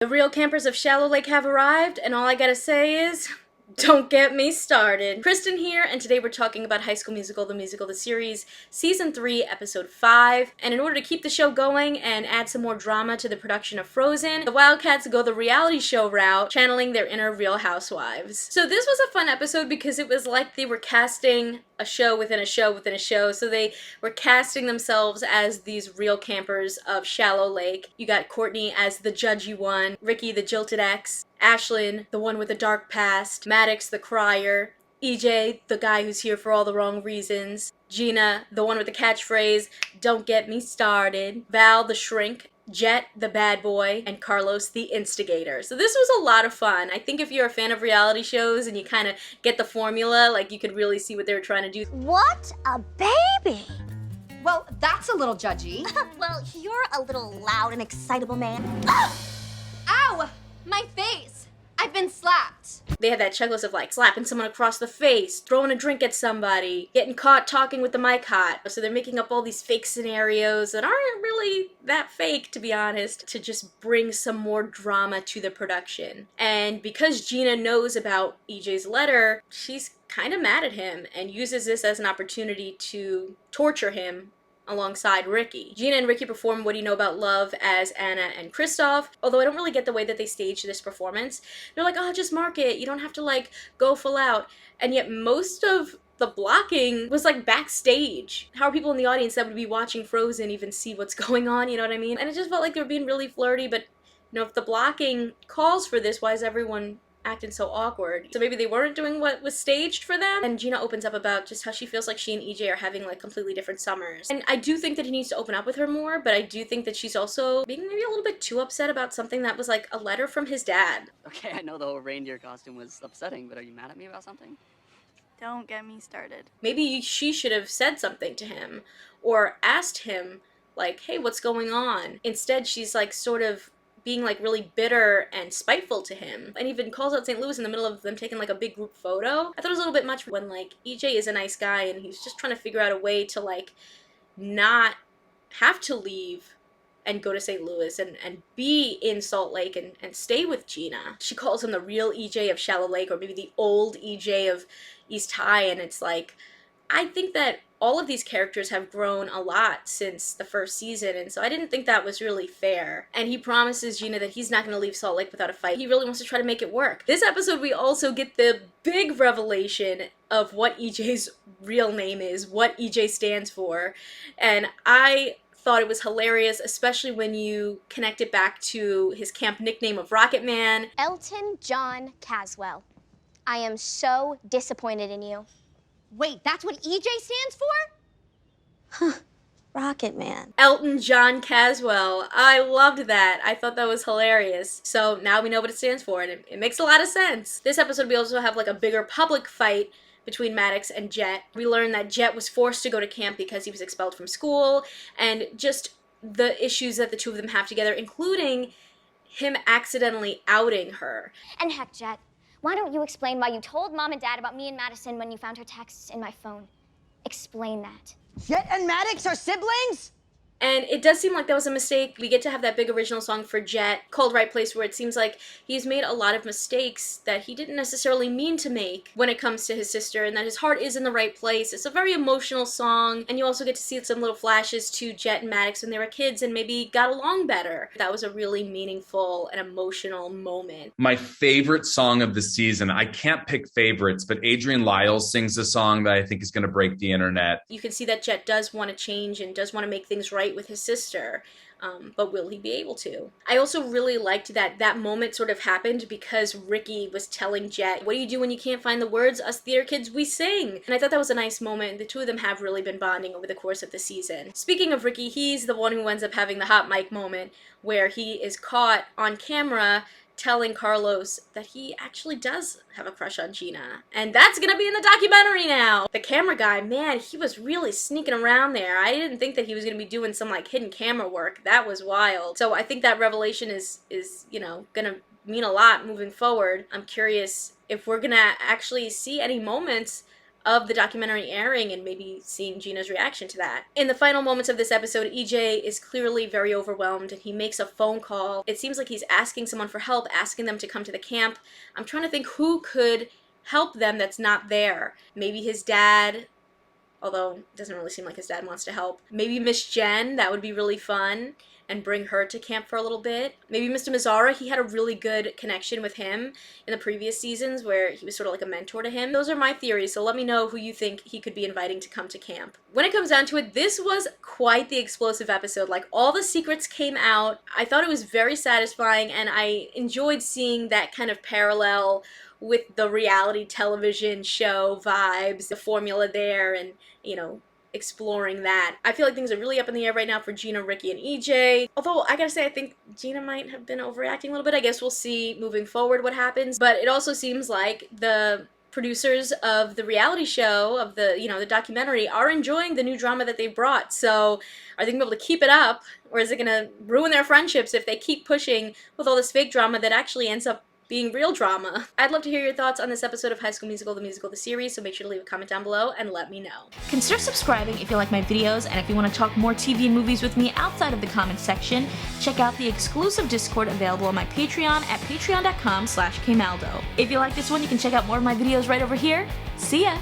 The real campers of Shallow Lake have arrived, and all I gotta say is, don't get me started. Kristen here, and today we're talking about High School Musical, the series, Season 3, Episode 5. And in order to keep the show going and add some more drama to the production of Frozen, the Wildcats go the reality show route, channeling their inner Real Housewives. So this was a fun episode because it was like they were casting a show within a show within a show. So they were casting themselves as these real campers of Shallow Lake. You got Courtney as the judgy one, Ricky the jilted ex, Ashlyn, the one with the dark past, Maddox, the crier, EJ, the guy who's here for all the wrong reasons, Gina, the one with the catchphrase, don't get me started, Val, the shrink, Jet, the bad boy, and Carlos, the instigator. So this was a lot of fun. I think if you're a fan of reality shows and you kind of get the formula, like, you could really see what they were trying to do. What a baby! Well, that's a little judgy. Well, you're a little loud and excitable man. Ow! My face! I've been slapped. They had that checklist of, like, slapping someone across the face, throwing a drink at somebody, getting caught talking with the mic hot. So they're making up all these fake scenarios that aren't really that fake, to be honest, to just bring some more drama to the production. And because Gina knows about EJ's letter, she's kind of mad at him and uses this as an opportunity to torture him alongside Ricky. Gina and Ricky perform What Do You Know About Love as Anna and Kristoff, although I don't really get the way that they staged this performance. They're like, oh, just mark it. You don't have to, like, go full out. And yet most of the blocking was, like, backstage. How are people in the audience that would be watching Frozen even see what's going on, you know what I mean? And it just felt like they were being really flirty, but, you know, if the blocking calls for this, why is everyone acting so awkward? So maybe they weren't doing what was staged for them. And Gina opens up about just how she feels like she and EJ are having, like, completely different summers. And I do think that he needs to open up with her more, but I do think that she's also being maybe a little bit too upset about something that was like a letter from his dad. Okay, I know the whole reindeer costume was upsetting, but are you mad at me about something? Don't get me started. Maybe she should have said something to him or asked him, like, hey, what's going on? Instead, she's, like, sort of being, like, really bitter and spiteful to him, and even calls out St. Louis in the middle of them taking, like, a big group photo. I thought it was a little bit much when, like, EJ is a nice guy and he's just trying to figure out a way to, like, not have to leave and go to St. Louis and be in Salt Lake and stay with Gina. She calls him the real EJ of Shallow Lake, or maybe the old EJ of East High, and it's like, I think that all of these characters have grown a lot since the first season, and so I didn't think that was really fair. And he promises Gina that he's not going to leave Salt Lake without a fight. He really wants to try to make it work. This episode, we also get the big revelation of what EJ's real name is, what EJ stands for, and I thought it was hilarious, especially when you connect it back to his camp nickname of Rocket Man. Elton John Caswell. I am so disappointed in you. Wait, that's what EJ stands for? Rocket Man. Elton John Caswell. I loved that. I thought that was hilarious. So now we know what it stands for, and it makes a lot of sense. This episode, we also have, like, a bigger public fight between Maddox and Jet. We learn that Jet was forced to go to camp because he was expelled from school, and just the issues that the two of them have together, including him accidentally outing her. And heck, Jet, why don't you explain why you told Mom and Dad about me and Madison when you found her texts in my phone? Explain that. Jet and Maddox are siblings? And it does seem like that was a mistake. We get to have that big original song for Jet called Right Place, where it seems like he's made a lot of mistakes that he didn't necessarily mean to make when it comes to his sister, and that his heart is in the right place. It's a very emotional song, and you also get to see some little flashes to Jet and Maddox when they were kids and maybe got along better. That was a really meaningful and emotional moment. My favorite song of the season, I can't pick favorites, but Adrian Lyles sings a song that I think is going to break the internet. You can see that Jet does want to change and does want to make things right with his sister, but will he be able to? I also really liked that moment sort of happened because Ricky was telling Jet, what do you do when you can't find the words? Us theater kids, we sing. And I thought that was a nice moment. The two of them have really been bonding over the course of the season. Speaking of Ricky, he's the one who ends up having the hot mic moment where he is caught on camera telling Carlos that he actually does have a crush on Gina. And that's gonna be in the documentary now! The camera guy, man, he was really sneaking around there. I didn't think that he was gonna be doing some, like, hidden camera work. That was wild. So I think that revelation is you know, gonna mean a lot moving forward. I'm curious if we're gonna actually see any moments of the documentary airing and maybe seeing Gina's reaction to that. In the final moments of this episode, EJ is clearly very overwhelmed and he makes a phone call. It seems like he's asking someone for help, asking them to come to the camp. I'm trying to think who could help them that's not there. Maybe his dad, although it doesn't really seem like his dad wants to help. Maybe Miss Jen, that would be really fun, and bring her to camp for a little bit. Maybe Mr. Mazzara, he had a really good connection with him in the previous seasons where he was sort of like a mentor to him. Those are my theories, so let me know who you think he could be inviting to come to camp. When it comes down to it, this was quite the explosive episode. Like, all the secrets came out. I thought it was very satisfying, and I enjoyed seeing that kind of parallel with the reality television show vibes, the formula there, and, you know, exploring that. I feel like things are really up in the air right now for Gina, Ricky, and EJ. Although, I gotta say, I think Gina might have been overreacting a little bit. I guess we'll see moving forward what happens. But it also seems like the producers of the reality show, of the, you know, the documentary, are enjoying the new drama that they brought. So are they gonna be able to keep it up? Or is it gonna ruin their friendships if they keep pushing with all this fake drama that actually ends up being real drama? I'd love to hear your thoughts on this episode of High School Musical, the series, so make sure to leave a comment down below and let me know. Consider subscribing if you like my videos, and if you want to talk more TV and movies with me outside of the comments section, check out the exclusive Discord available on my Patreon at patreon.com/kmaldo. If you like this one, you can check out more of my videos right over here. See ya!